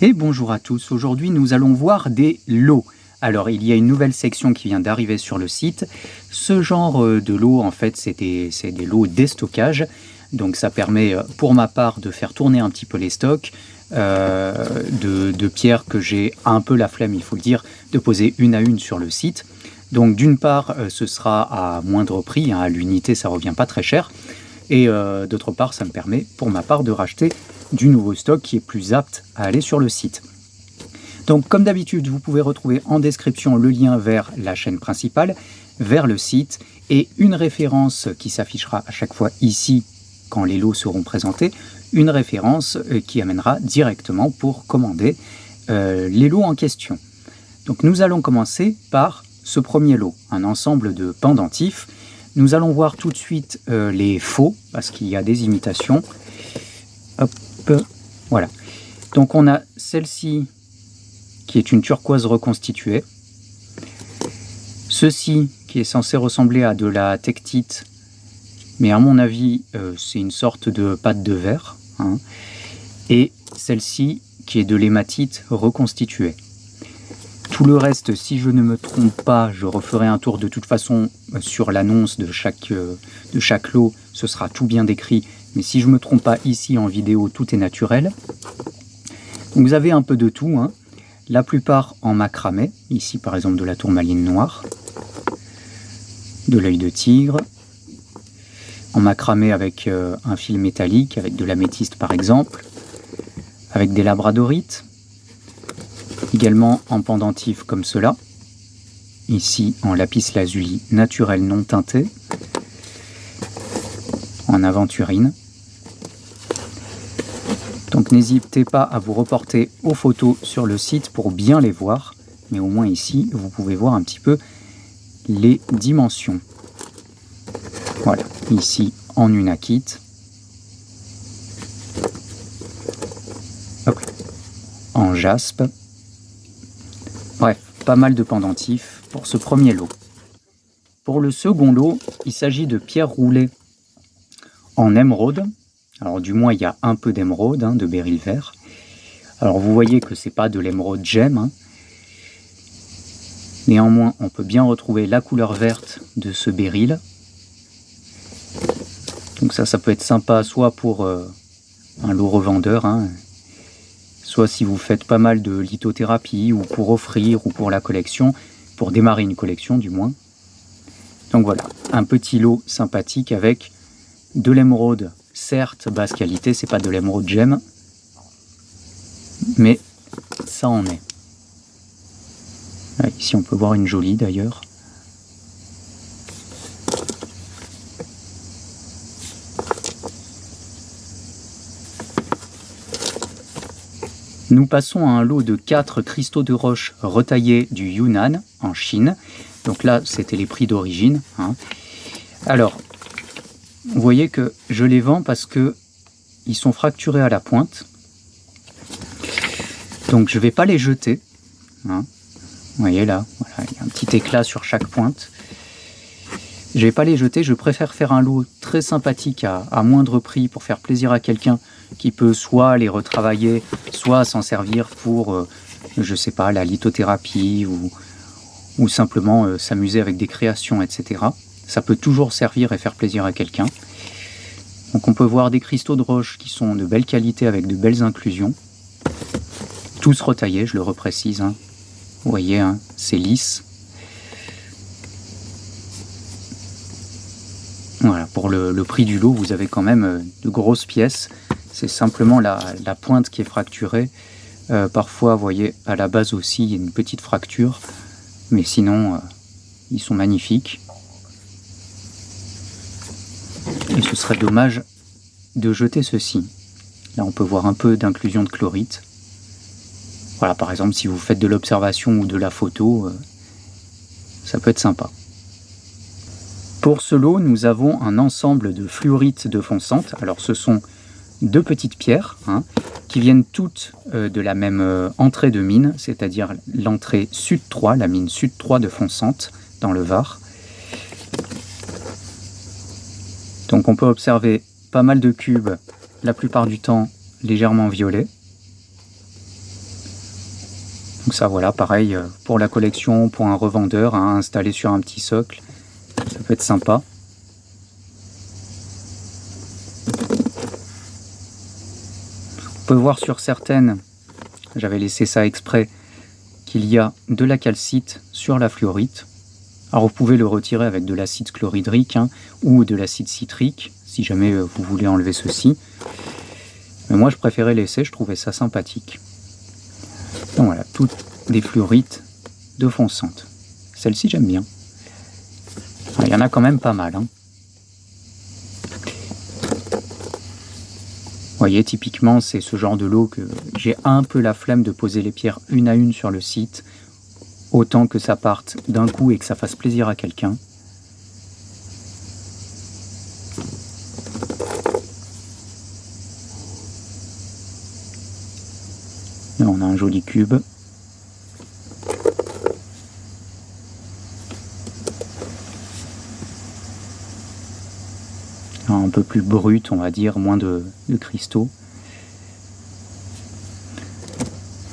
Et bonjour à tous, aujourd'hui nous allons voir des lots. Alors il y a une nouvelle section qui vient d'arriver sur le site. Ce genre de lot en fait c'est des lots déstockage. Donc ça permet pour ma part de faire tourner un petit peu les stocks de pierres que j'ai un peu la flemme, il faut le dire, de poser une à une sur le site. Donc d'une part ce sera à moindre prix, à l'unité ça revient pas très cher. Et d'autre part ça me permet pour ma part de racheter du nouveau stock qui est plus apte à aller sur le site. Donc comme d'habitude, vous pouvez retrouver en description le lien vers la chaîne principale, vers le site et une référence qui s'affichera à chaque fois ici quand les lots seront présentés, une référence qui amènera directement pour commander les lots en question. Donc nous allons commencer par ce premier lot, un ensemble de pendentifs. Nous allons voir tout de suite les faux, parce qu'il y a des imitations. Hop. Voilà, donc on a celle-ci qui est une turquoise reconstituée, ceci qui est censé ressembler à de la tektite, mais à mon avis c'est une sorte de pâte de verre, hein. Et celle-ci qui est de l'hématite reconstituée. Tout le reste, si je ne me trompe pas, je referai un tour de toute façon sur l'annonce de chaque lot, ce sera tout bien décrit. Mais si je ne me trompe pas, ici en vidéo, tout est naturel. Donc vous avez un peu de tout, hein. La plupart en macramé, ici par exemple de la tourmaline noire, de l'œil de tigre, en macramé avec un fil métallique, avec de l'améthyste par exemple, avec des labradorites, également en pendentif comme cela, ici en lapis lazuli naturel non teinté, en aventurine. Donc n'hésitez pas à vous reporter aux photos sur le site pour bien les voir, mais au moins ici vous pouvez voir un petit peu les dimensions. Voilà, ici en unakite, hop, en jaspe. Bref, pas mal de pendentifs pour ce premier lot. Pour le second lot, il s'agit de pierres roulées en émeraude. Alors du moins il y a un peu d'émeraude, hein, de béryl vert. Alors vous voyez que c'est pas de l'émeraude gemme, hein. Néanmoins on peut bien retrouver la couleur verte de ce béryl. Donc ça peut être sympa soit pour un lot revendeur, hein, soit si vous faites pas mal de lithothérapie ou pour offrir ou pour la collection, pour démarrer une collection du moins. Donc voilà, un petit lot sympathique avec de l'émeraude. Certes, basse qualité, c'est pas de l'émeraude gemme, mais ça en est. Là, ici, on peut voir une jolie d'ailleurs. Nous passons à un lot de 4 cristaux de roche retaillés du Yunnan, en Chine. Donc là, c'était les prix d'origine, hein. Alors, vous voyez que je les vends parce que ils sont fracturés à la pointe. Donc je ne vais pas les jeter, hein. Vous voyez là, voilà, il y a un petit éclat sur chaque pointe. Je ne vais pas les jeter, je préfère faire un lot très sympathique à moindre prix pour faire plaisir à quelqu'un qui peut soit les retravailler, soit s'en servir pour, je sais pas, la lithothérapie ou simplement s'amuser avec des créations, etc. Ça peut toujours servir et faire plaisir à quelqu'un. Donc on peut voir des cristaux de roche qui sont de belle qualité avec de belles inclusions. Tous retaillés, je le reprécise, hein. Vous voyez, hein, c'est lisse. Voilà, pour le prix du lot, vous avez quand même de grosses pièces. C'est simplement la pointe qui est fracturée. Parfois, vous voyez, à la base aussi, il y a une petite fracture. Mais sinon, ils sont magnifiques. Et ce serait dommage de jeter ceci. Là, on peut voir un peu d'inclusion de chlorite. Voilà, par exemple, si vous faites de l'observation ou de la photo, ça peut être sympa. Pour ce lot, nous avons un ensemble de fluorites de fonçante. Alors, ce sont 2 petites pierres, hein, qui viennent toutes de la même entrée de mine, c'est-à-dire l'entrée Sud 3, la mine Sud 3 de fonçante, dans le Var. Donc on peut observer pas mal de cubes, la plupart du temps légèrement violets. Donc ça voilà, pareil, pour la collection, pour un revendeur, hein, installé sur un petit socle, ça peut être sympa. On peut voir sur certaines, j'avais laissé ça exprès, qu'il y a de la calcite sur la fluorite. Alors vous pouvez le retirer avec de l'acide chlorhydrique, hein, ou de l'acide citrique, si jamais vous voulez enlever ceci. Mais moi je préférais laisser, je trouvais ça sympathique. Donc voilà, toutes des fluorites de fonçante. Celle-ci j'aime bien. Alors, il y en a quand même pas mal. Hein. Vous voyez, typiquement c'est ce genre de lot que j'ai un peu la flemme de poser les pierres une à une sur le site. Autant que ça parte d'un coup et que ça fasse plaisir à quelqu'un. Là, on a un joli cube. Un peu plus brut, on va dire, moins de cristaux.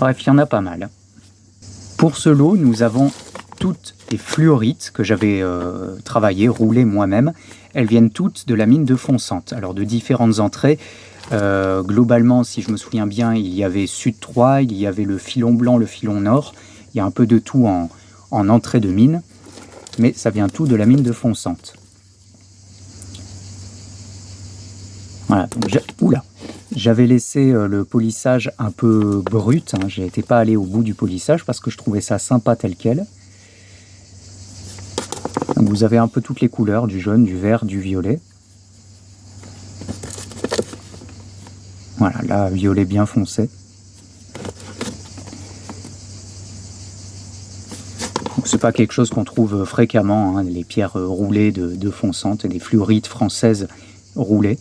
Bref, il y en a pas mal. Pour ce lot, nous avons toutes les fluorites que j'avais travaillées, roulées moi-même. Elles viennent toutes de la mine de Fonçante. Alors de différentes entrées. Globalement, si je me souviens bien, il y avait Sud 3, il y avait le filon blanc, le filon nord. Il y a un peu de tout en entrée de mine. Mais ça vient tout de la mine de Fonçante. Voilà, donc j'avais laissé le polissage un peu brut, hein. Je n'étais pas allé au bout du polissage parce que je trouvais ça sympa tel quel. Donc vous avez un peu toutes les couleurs, du jaune, du vert, du violet. Voilà, là, violet bien foncé. C'est pas quelque chose qu'on trouve fréquemment, hein, les pierres roulées de fonçante et des fluorites françaises roulées.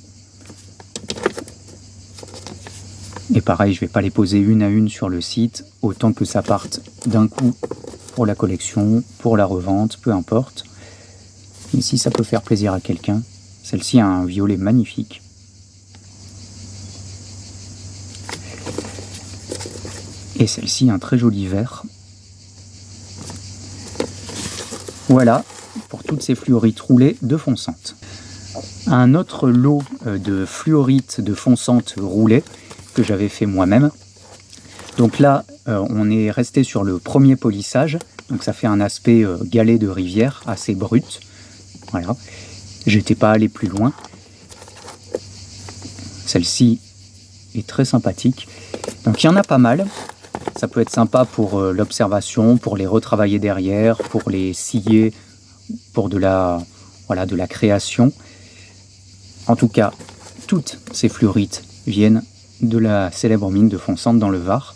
Et pareil, je ne vais pas les poser une à une sur le site, autant que ça parte d'un coup pour la collection, pour la revente, peu importe. Ici, ça peut faire plaisir à quelqu'un. Celle-ci a un violet magnifique. Et celle-ci, un très joli vert. Voilà, pour toutes ces fluorites roulées de fonçante. Un autre lot de fluorites de fonçante roulées, que j'avais fait moi-même. Donc là, on est resté sur le premier polissage. Donc ça fait un aspect galet de rivière, assez brut. Voilà. J'étais pas allé plus loin. Celle-ci est très sympathique. Donc il y en a pas mal. Ça peut être sympa pour l'observation, pour les retravailler derrière, pour les scier, pour de la création. En tout cas, toutes ces fluorites viennent de la célèbre mine de Fonçante dans le Var,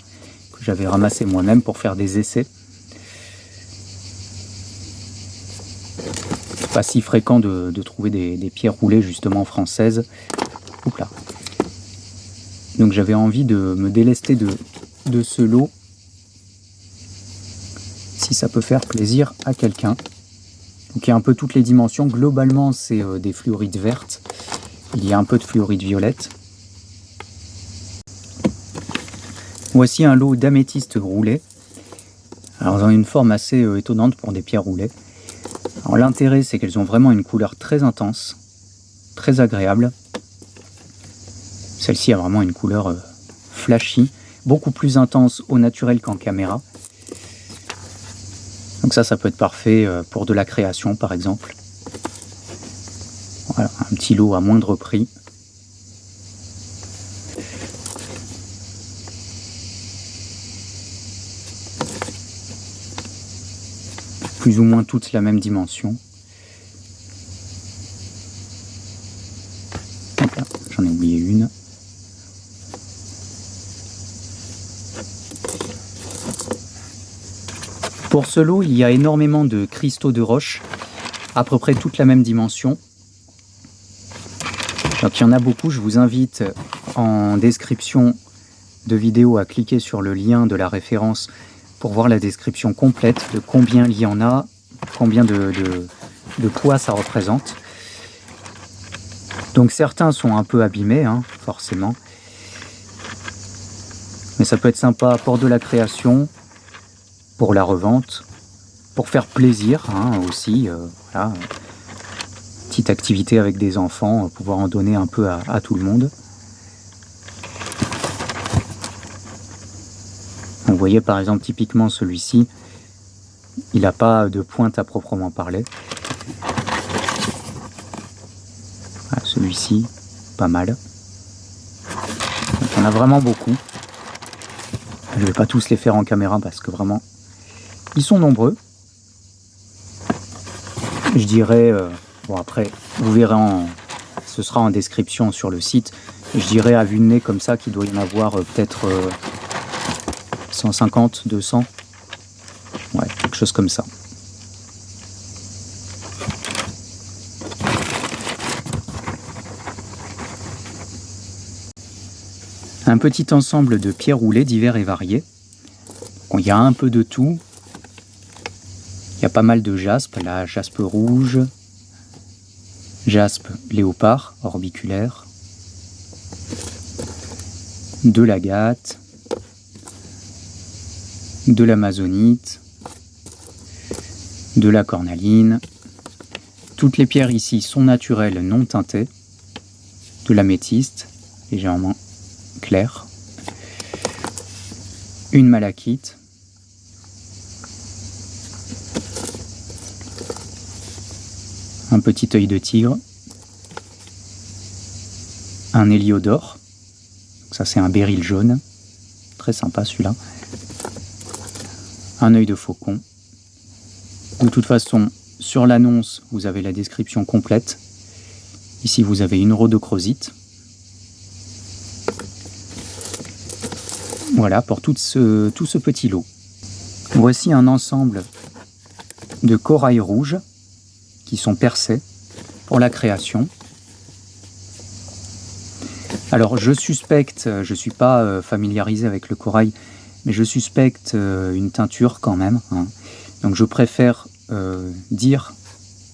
que j'avais ramassé moi-même pour faire des essais. C'est pas si fréquent de trouver des pierres roulées justement françaises. Oups là. Donc j'avais envie de me délester de ce lot, si ça peut faire plaisir à quelqu'un. Donc il y a un peu toutes les dimensions. Globalement, c'est des fluorites vertes. Il y a un peu de fluorite violette. Voici un lot d'améthystes roulées. Alors, elles ont une forme assez étonnante pour des pierres roulées. Alors, l'intérêt, c'est qu'elles ont vraiment une couleur très intense, très agréable. Celle-ci a vraiment une couleur flashy, beaucoup plus intense au naturel qu'en caméra. Donc ça peut être parfait pour de la création, par exemple. Voilà, un petit lot à moindre prix. Plus ou moins toutes la même dimension. Voilà, j'en ai oublié une. Pour ce lot, il y a énormément de cristaux de roche, à peu près toute la même dimension. Donc il y en a beaucoup, je vous invite en description de vidéo à cliquer sur le lien de la référence pour voir la description complète de combien il y en a, combien de poids ça représente. Donc certains sont un peu abîmés, hein, forcément. Mais ça peut être sympa pour de la création, pour la revente, pour faire plaisir aussi. Voilà. Petite activité avec des enfants, pouvoir en donner un peu à tout le monde. Vous voyez par exemple typiquement celui-ci, il n'a pas de pointe à proprement parler. Voilà, celui-ci, pas mal. Donc, on a vraiment beaucoup. Je ne vais pas tous les faire en caméra parce que vraiment, ils sont nombreux. Je dirais, bon après, vous verrez, ce sera en description sur le site. Je dirais à vue de nez comme ça qu'il doit y en avoir peut-être 150, 200. Ouais, quelque chose comme ça. Un petit ensemble de pierres roulées divers et variés. Bon, il y a un peu de tout. Il y a pas mal de jaspe, la jaspe rouge, jaspe léopard, orbiculaire, de l'agate, de l'amazonite, de la cornaline. Toutes les pierres ici sont naturelles, non teintées, de l'améthyste, légèrement claire, une malachite, un petit œil de tigre, un héliodore, ça c'est un béryl jaune, très sympa celui-là, un œil de faucon. De toute façon, sur l'annonce, vous avez la description complète. Ici, vous avez une rhodochrosite. Voilà pour tout ce petit lot. Voici un ensemble de corail rouge qui sont percés pour la création. Alors je suspecte, je ne suis pas familiarisé avec le corail, mais je suspecte une teinture quand même. Donc je préfère dire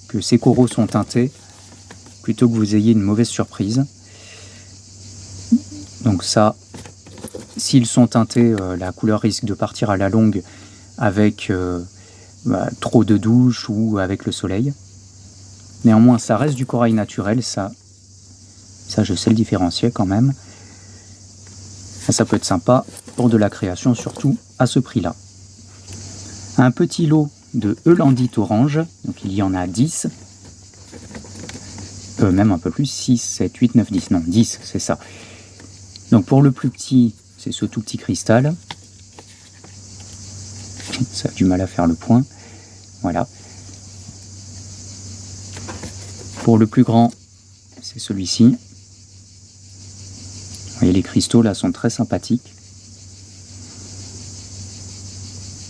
que ces coraux sont teintés plutôt que vous ayez une mauvaise surprise. Donc ça, s'ils sont teintés, la couleur risque de partir à la longue avec trop de douche ou avec le soleil. Néanmoins, ça reste du corail naturel, ça je sais le différencier quand même. Ça peut être sympa pour de la création, surtout à ce prix-là. Un petit lot de eulandite orange, donc il y en a 10, même un peu plus, 6, 7, 8, 9, 10, non, 10, c'est ça. Donc pour le plus petit, c'est ce tout petit cristal. Ça a du mal à faire le point. Voilà. Pour le plus grand, c'est celui-ci. Vous voyez, les cristaux là sont très sympathiques.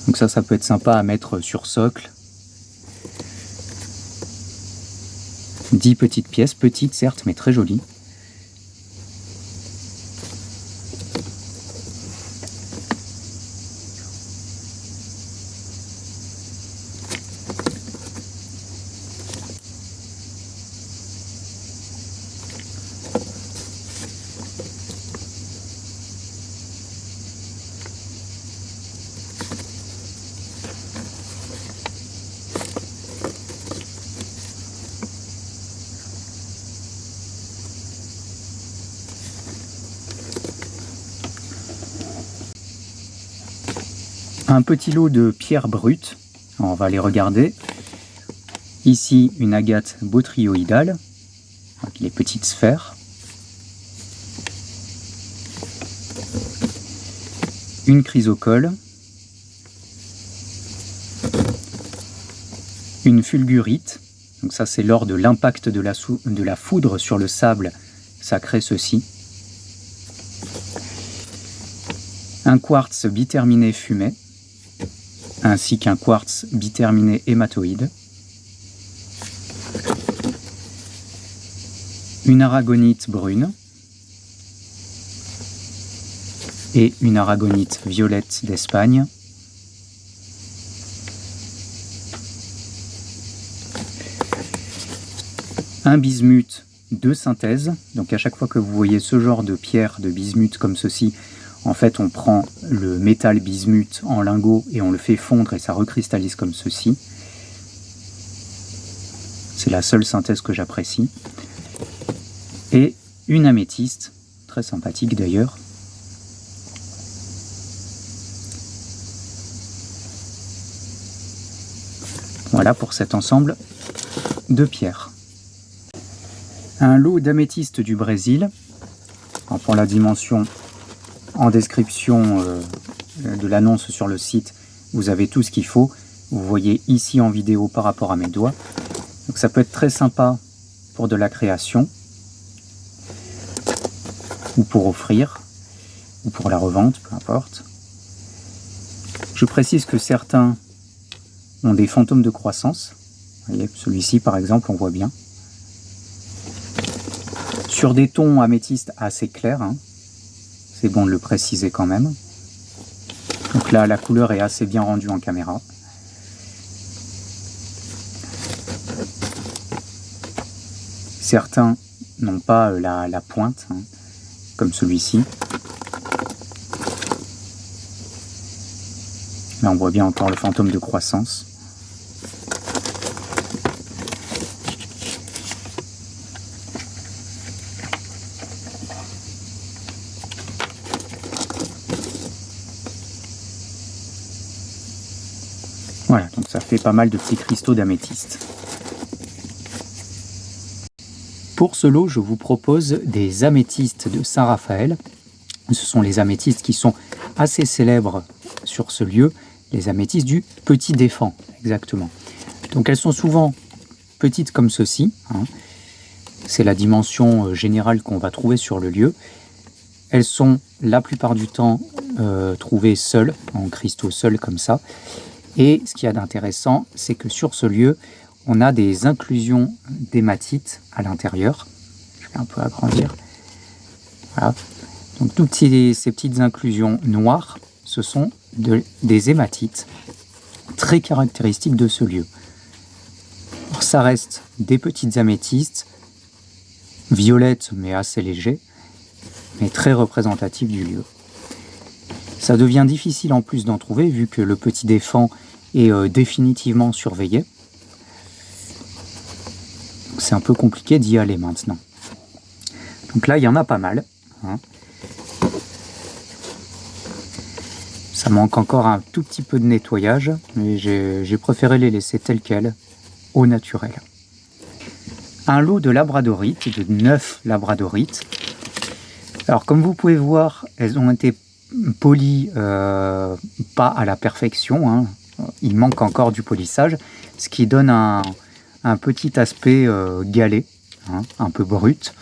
Donc ça peut être sympa à mettre sur socle. 10 petites pièces, petites certes, mais très jolies. Un petit lot de pierres brutes, on va les regarder. Ici, une agate botryoïdale, avec les petites sphères. Une chrysocole. Une fulgurite, donc ça c'est lors de l'impact de la foudre sur le sable, ça crée ceci. Un quartz biterminé fumé, ainsi qu'un quartz biterminé hématoïde. Une aragonite brune et une aragonite violette d'Espagne. Un bismuth de synthèse, donc à chaque fois que vous voyez ce genre de pierre de bismuth comme ceci, En fait, on prend le métal bismuth en lingot et on le fait fondre et ça recristallise comme ceci. C'est la seule synthèse que j'apprécie. Et une améthyste, très sympathique d'ailleurs. Voilà pour cet ensemble de pierres. Un lot d'améthystes du Brésil. Alors pour la dimension, en description de l'annonce sur le site, vous avez tout ce qu'il faut. Vous voyez ici en vidéo par rapport à mes doigts. Donc ça peut être très sympa pour de la création, ou pour offrir, ou pour la revente, peu importe. Je précise que certains ont des fantômes de croissance. Vous voyez, celui-ci par exemple, on voit bien. Sur des tons améthystes assez clairs, hein. C'est bon de le préciser quand même. Donc là, la couleur est assez bien rendue en caméra. Certains n'ont pas la pointe, hein, comme celui-ci. Là, on voit bien encore le fantôme de croissance. Voilà, donc ça fait pas mal de petits cristaux d'améthyste. Pour ce lot, je vous propose des améthystes de Saint-Raphaël. Ce sont les améthystes qui sont assez célèbres sur ce lieu, les améthystes du Petit Défend, exactement. Donc elles sont souvent petites comme ceci, hein. C'est la dimension générale qu'on va trouver sur le lieu. Elles sont la plupart du temps trouvées seules, en cristaux seuls comme ça. Et ce qu'il y a d'intéressant, c'est que sur ce lieu, on a des inclusions d'hématite à l'intérieur. Je vais un peu agrandir. Voilà. Donc ces petites inclusions noires, ce sont des hématites très caractéristiques de ce lieu. Alors, ça reste des petites améthystes, violettes mais assez légers, mais très représentatives du lieu. Ça devient difficile en plus d'en trouver vu que le Petit Défend est définitivement surveillé. C'est un peu compliqué d'y aller maintenant. Donc là, il y en a pas mal, hein. Ça manque encore un tout petit peu de nettoyage, mais j'ai préféré les laisser tels quels, au naturel. Un lot de labradorites, de 9 labradorites. Alors comme vous pouvez voir, elles ont été polies pas à la perfection, hein. Il manque encore du polissage, ce qui donne un petit aspect galé, hein, un peu brut.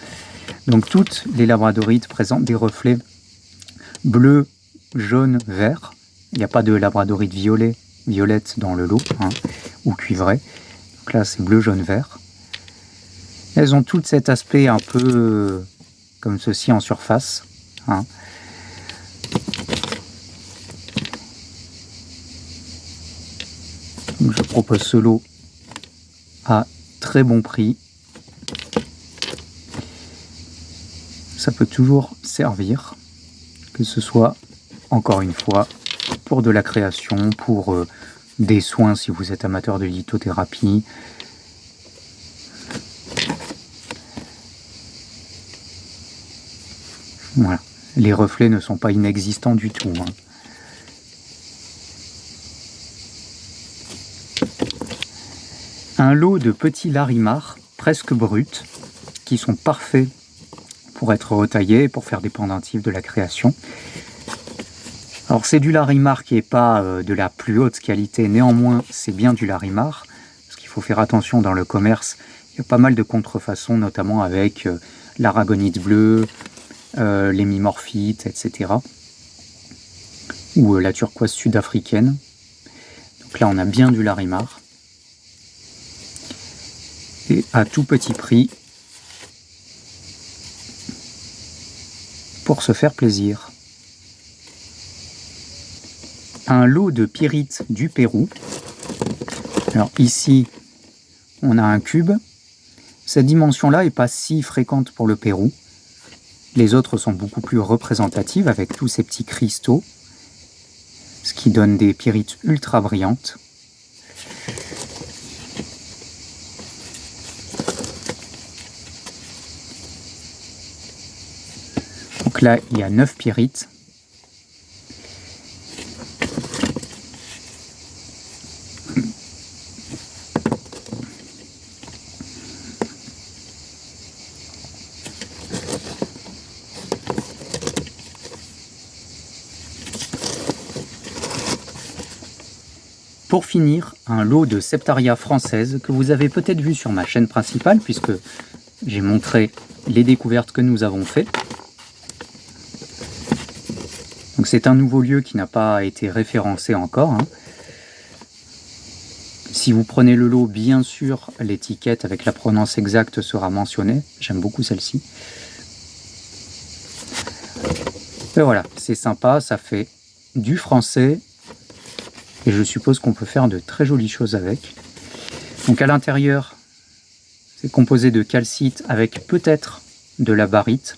Donc toutes les labradorites présentent des reflets bleu, jaune, vert. Il n'y a pas de labradorite violette dans le lot, hein, ou cuivré. Donc là c'est bleu, jaune, vert. Elles ont toutes cet aspect un peu comme ceci en surface, hein. Donc je propose ce lot à très bon prix. Ça peut toujours servir, que ce soit, encore une fois, pour de la création, pour des soins si vous êtes amateur de lithothérapie. Voilà, les reflets ne sont pas inexistants du tout, hein. Un lot de petits larimars, presque bruts, qui sont parfaits pour être retaillés, pour faire des pendentifs de la création. Alors c'est du larimar qui n'est pas de la plus haute qualité, néanmoins c'est bien du larimar, parce qu'il faut faire attention dans le commerce, il y a pas mal de contrefaçons, notamment avec l'aragonite bleue, l'hémimorphite, etc. Ou la turquoise sud-africaine. Donc là on a bien du larimar. Et à tout petit prix, pour se faire plaisir. Un lot de pyrites du Pérou. Alors ici, on a un cube. Cette dimension-là n'est pas si fréquente pour le Pérou. Les autres sont beaucoup plus représentatives avec tous ces petits cristaux, ce qui donne des pyrites ultra brillantes. Donc là, il y a 9 pyrites. Pour finir, un lot de Septaria française que vous avez peut-être vu sur ma chaîne principale puisque j'ai montré les découvertes que nous avons faites. Donc c'est un nouveau lieu qui n'a pas été référencé encore, hein. Si vous prenez le lot, bien sûr, l'étiquette avec la provenance exacte sera mentionnée. J'aime beaucoup celle-ci. Et voilà, c'est sympa, ça fait du français. Et je suppose qu'on peut faire de très jolies choses avec. Donc à l'intérieur, c'est composé de calcite avec peut-être de la barite.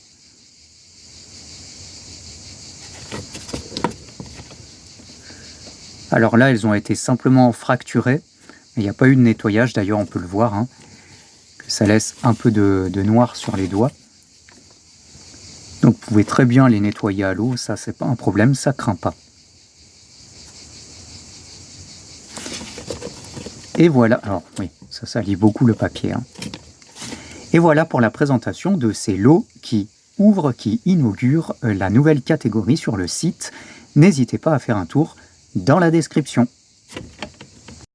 Alors là, elles ont été simplement fracturées. Il n'y a pas eu de nettoyage, d'ailleurs on peut le voir, hein, que ça laisse un peu de noir sur les doigts. Donc vous pouvez très bien les nettoyer à l'eau, ça c'est pas un problème, ça craint pas. Et voilà, alors oui, ça salit beaucoup le papier, hein. Et voilà pour la présentation de ces lots qui ouvrent, qui inaugurent la nouvelle catégorie sur le site. N'hésitez pas à faire un tour dans la description.